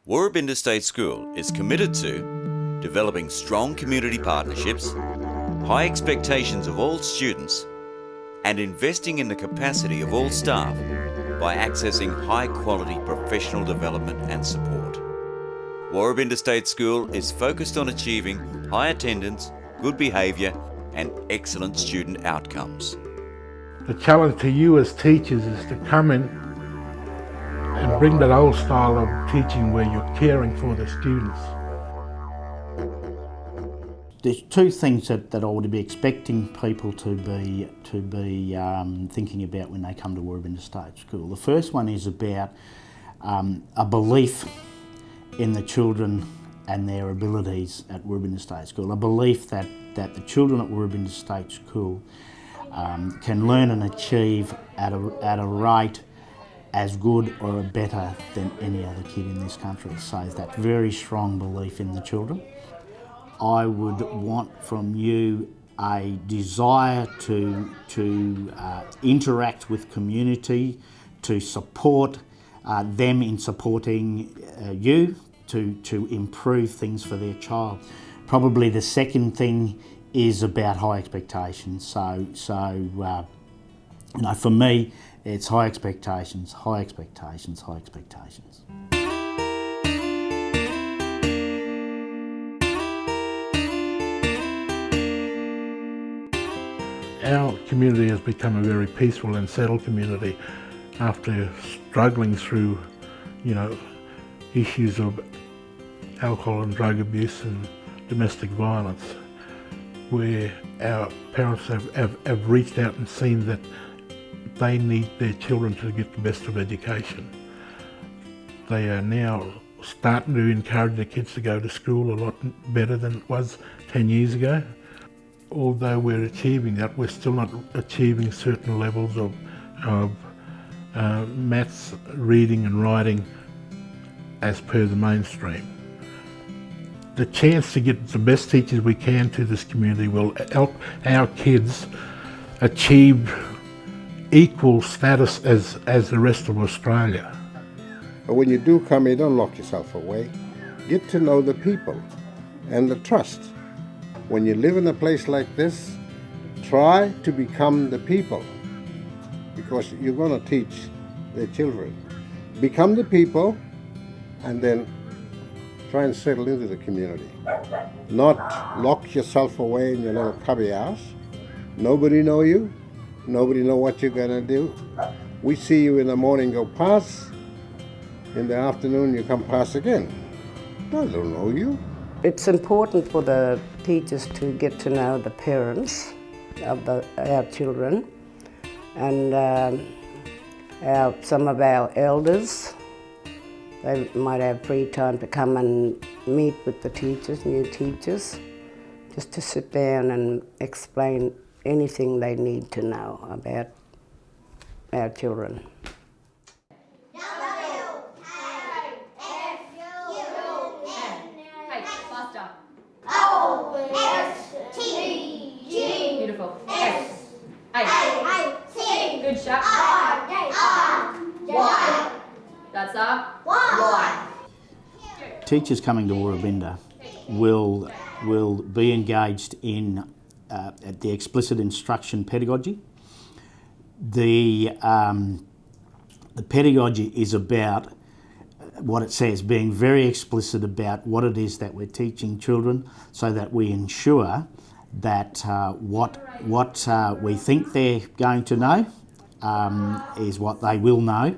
Woorabinda State School is committed to developing strong community partnerships, high expectations of all students, and investing in the capacity of all staff by accessing high-quality professional development and support. Woorabinda State School is focused on achieving high attendance, good behaviour, and excellent student outcomes. The challenge to you as teachers is to come in and bring that old style of teaching where you're caring for the students. There's two things that I would be expecting people to be thinking about when they come to Woorabinda State School. The first one is about a belief in the children and their abilities at Woorabinda State School. A belief that the children at Woorabinda State School can learn and achieve at a rate as good or better than any other kid in this country. So that very strong belief in the children. I would want from you a desire to interact with community, to support them in supporting you, to improve things for their child. Probably the second thing is about high expectations. So for me, it's high expectations, high expectations, high expectations. Our community has become a very peaceful and settled community after struggling through, issues of alcohol and drug abuse and domestic violence, where our parents have reached out and seen that they need their children to get the best of education. They are now starting to encourage their kids to go to school a lot better than it was 10 years ago. Although we're achieving that, we're still not achieving certain levels of maths, reading and writing as per the mainstream. The chance to get the best teachers we can to this community will help our kids achieve equal status as the rest of Australia. But when you do come in, don't lock yourself away. Get to know the people and the trust. When you live in a place like this, try to become the people, because you're going to teach the children. Become the people and then try and settle into the community. Not lock yourself away in your little cubby house. Nobody know you. Nobody know what you're going to do. We see you in the morning go past. In the afternoon you come past again. I don't know you. It's important for the teachers to get to know the parents of our children and some of our elders. They might have free time to come and meet with the teachers, new teachers, just to sit down and explain anything they need to know about our children. Beautiful. S. A. Good shot. Y. That's up. Y. Teachers coming to Woorabinda will be engaged in the explicit instruction pedagogy. The pedagogy is about what it says, being very explicit about what it is that we're teaching children, so that we ensure that what we think they're going to know is what they will know,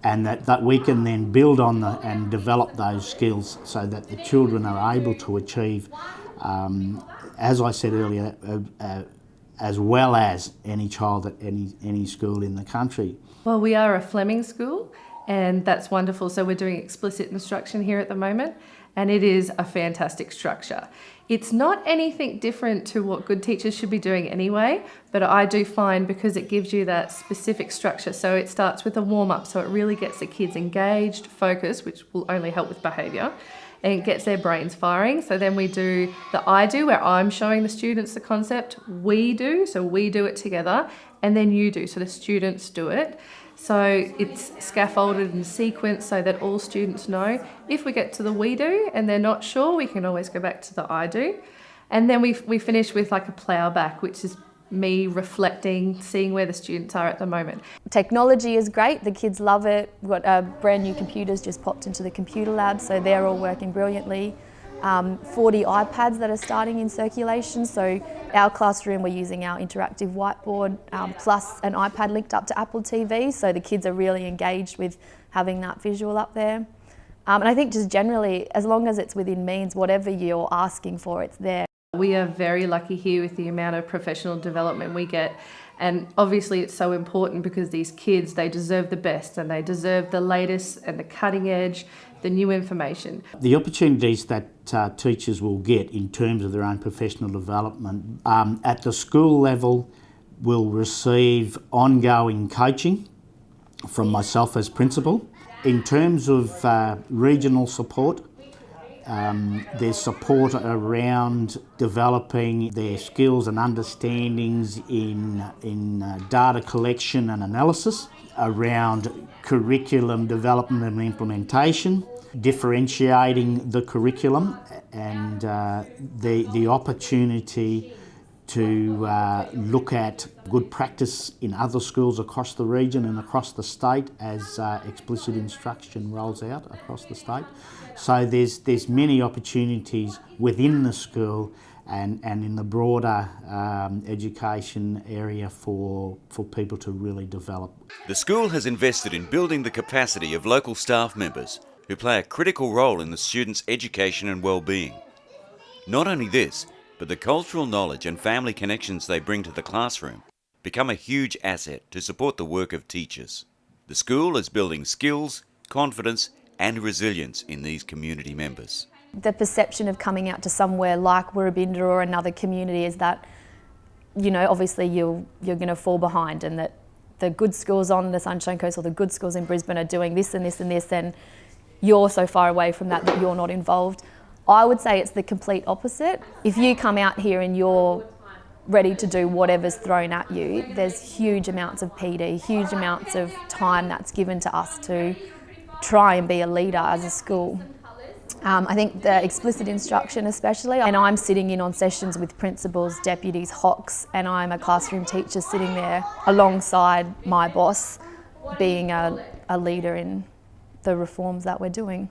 and that we can then build on and develop those skills so that the children are able to achieve, as I said earlier, as well as any child at any school in the country. Well, we are a Fleming school, and that's wonderful. So we're doing explicit instruction here at the moment, and it is a fantastic structure. It's not anything different to what good teachers should be doing anyway, but I do find because it gives you that specific structure. So it starts with a warm-up, so it really gets the kids engaged, focused, which will only help with behaviour, and it gets their brains firing. So then we do the I do, where I'm showing the students the concept. We do, so we do it together, and then you do, so the students do it. So it's scaffolded and sequenced so that all students know if we get to the we do and they're not sure, we can always go back to the I do. And then we finish with like a plough back, which is me reflecting, seeing where the students are at the moment. Technology is great, the kids love it. We've got brand new computers just popped into the computer lab, so they're all working brilliantly. 40 iPads that are starting in circulation, so our classroom we're using our interactive whiteboard plus an iPad linked up to Apple TV, so the kids are really engaged with having that visual up there. And I think just generally, as long as it's within means, whatever you're asking for, it's there. We are very lucky here with the amount of professional development we get, and obviously it's so important because these kids, they deserve the best and they deserve the latest and the cutting edge, the new information. The opportunities that teachers will get in terms of their own professional development at the school level will receive ongoing coaching from myself as principal. In terms of regional support, there's support around developing their skills and understandings in data collection and analysis, around curriculum development and implementation, differentiating the curriculum, and the opportunity to look at good practice in other schools across the region and across the state as explicit instruction rolls out across the state. So there's many opportunities within the school and in the broader education area for people to really develop. The school has invested in building the capacity of local staff members who play a critical role in the students' education and well-being. Not only this, but the cultural knowledge and family connections they bring to the classroom become a huge asset to support the work of teachers. The school is building skills, confidence and resilience in these community members. The perception of coming out to somewhere like Woorabinda or another community is that, you know, obviously you're going to fall behind, and that the good schools on the Sunshine Coast or the good schools in Brisbane are doing this and this and this, and you're so far away from that you're not involved. I would say it's the complete opposite. If you come out here and you're ready to do whatever's thrown at you, there's huge amounts of PD, huge amounts of time that's given to us to try and be a leader as a school. I think the explicit instruction especially, and I'm sitting in on sessions with principals, deputies, HOCs, and I'm a classroom teacher sitting there alongside my boss being a leader in the reforms that we're doing.